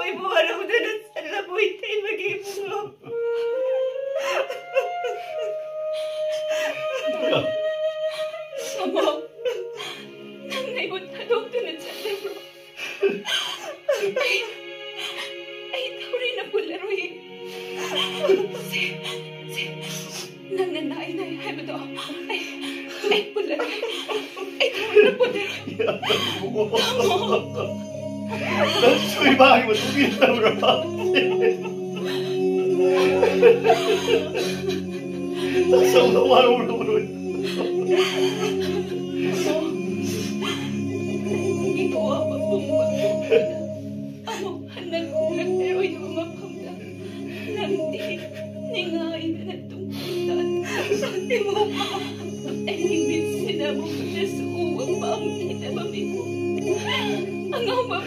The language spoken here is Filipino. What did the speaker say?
ibu alam mo na sa laboy tayo mag-ibo. Amo, nang naibutadong tunod sa libro. Ay, tauri na pularoy. Nang nanay na ay mo to. Ay, pularoy. Ay, tauri na pularoy. Nasuy bahay mo, tumita mo na. Tasang nawaw na mo. Ikaw ang magbumbag. Amo, nagtaroy na mapamda. Nanti, ningay na natungkutan. Di mo, ay nibin sinabog na sa uwang maamit na mamigo. Ang amang